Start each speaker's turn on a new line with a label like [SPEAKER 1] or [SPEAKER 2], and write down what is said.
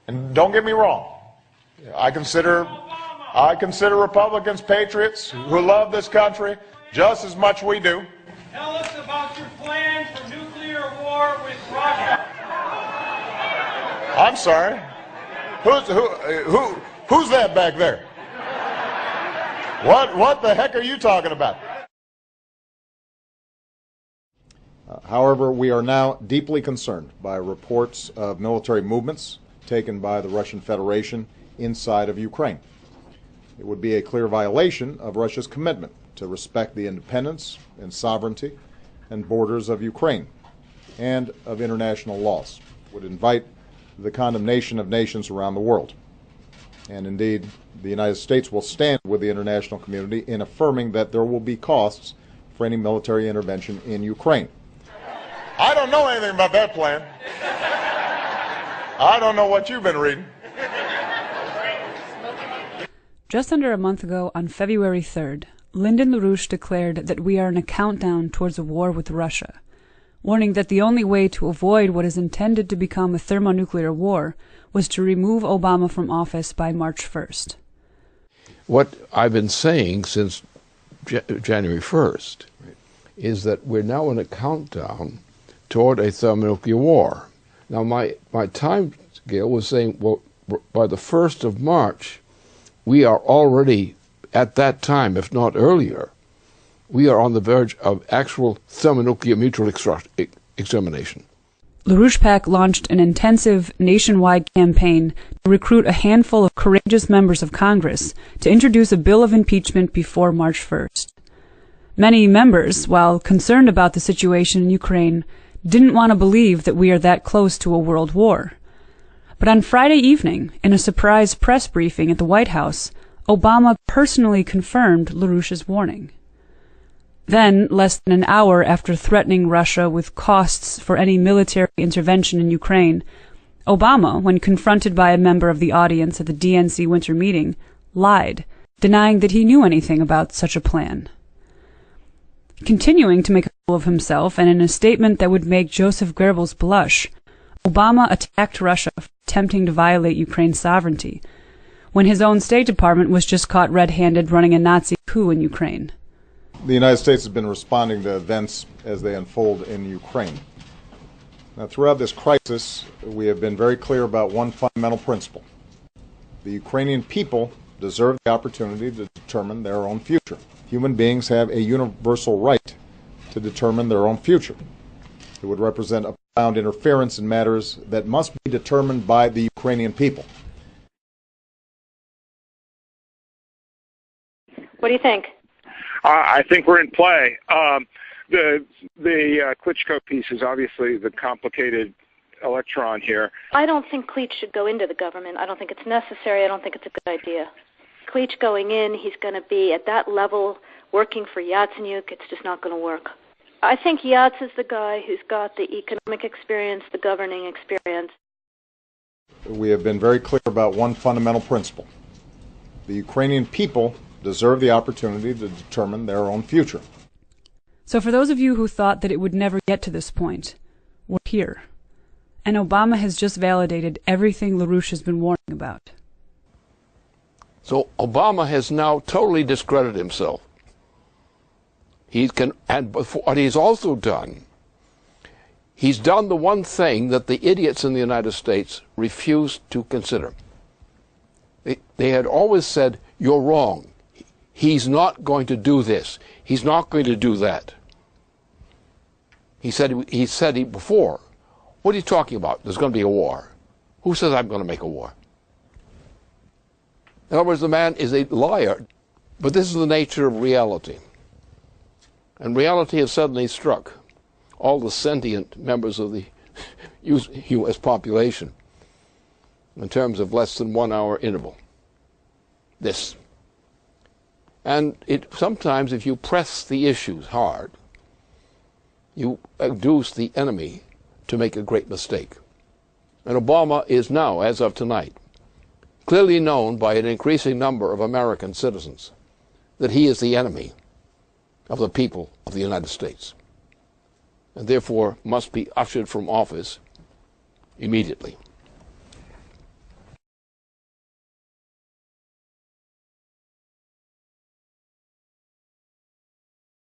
[SPEAKER 1] And don't get me wrong, I consider Republicans patriots who love this country just as much we do.
[SPEAKER 2] Tell us about your plans for nuclear war with Russia.
[SPEAKER 1] I'm sorry. Who's that back there? What the heck are you talking about? However, we are now deeply concerned by reports of military movements taken by the Russian Federation inside of Ukraine. It would be a clear violation of Russia's commitment to respect the independence and sovereignty and borders of Ukraine and of international laws. It would invite the condemnation of nations around the world. And indeed, the United States will stand with the international community in affirming that there will be costs for any military intervention in Ukraine. I don't know anything about that plan. I don't know what you've been reading.
[SPEAKER 3] Just under a month ago, on February 3rd, Lyndon LaRouche declared that we are in a countdown towards a war with Russia, warning that the only way to avoid what is intended to become a thermonuclear war was to remove Obama from office by March 1st.
[SPEAKER 4] What I've been saying since January 1st is that we're now in a countdown toward a thermonuclear war. Now, my time scale was saying, well, by the 1st of March, we are already at that time, if not earlier, we are on the verge of actual thermonuclear mutual extermination.
[SPEAKER 3] LaRouche PAC launched an intensive nationwide campaign to recruit a handful of courageous members of Congress to introduce a bill of impeachment before March 1st. Many members, while concerned about the situation in Ukraine, didn't want to believe that we are that close to a world war. But on Friday evening, in a surprise press briefing at the White House, Obama personally confirmed LaRouche's warning. Then, less than an hour after threatening Russia with costs for any military intervention in Ukraine, Obama, when confronted by a member of the audience at the DNC winter meeting, lied, denying that he knew anything about such a plan. Continuing to make a fool of himself, and in a statement that would make Joseph Goebbels blush, Obama attacked Russia for attempting to violate Ukraine's sovereignty, when his own State Department was just caught red-handed running a Nazi coup in Ukraine.
[SPEAKER 1] The United States has been responding to events as they unfold in Ukraine. Now, throughout this crisis, we have been very clear about one fundamental principle. The Ukrainian people deserve the opportunity to determine their own future. Human beings have a universal right to determine their own future. It would represent a profound interference in matters that must be determined by the Ukrainian people.
[SPEAKER 5] What do you think?
[SPEAKER 6] I think we're in play. The Klitschko piece is obviously the complicated electron here.
[SPEAKER 5] I don't think Klitsch should go into the government. I don't think it's necessary. I don't think it's a good idea. Klitsch going in, he's going to be at that level working for Yatsenyuk. It's just not going to work. I think Yats is the guy who's got the economic experience, the governing experience.
[SPEAKER 1] We have been very clear about one fundamental principle. The Ukrainian people deserve the opportunity to determine their own future.
[SPEAKER 3] So for those of you who thought that it would never get to this point, we're here. And Obama has just validated everything LaRouche has been warning about.
[SPEAKER 4] So Obama has now totally discredited himself. And what he's also done, he's done the one thing that the idiots in the United States refused to consider. They had always said, you're wrong. He's not going to do this. He's not going to do that. He said before, what are you talking about? There's going to be a war. Who says I'm going to make a war? In other words, the man is a liar. But this is the nature of reality. And reality has suddenly struck all the sentient members of the U.S. population in terms of less than 1 hour interval. This. And sometimes if you press the issues hard, you induce the enemy to make a great mistake. And Obama is now, as of tonight, clearly known by an increasing number of American citizens that he is the enemy of the people of the United States, and therefore must be ushered from office immediately.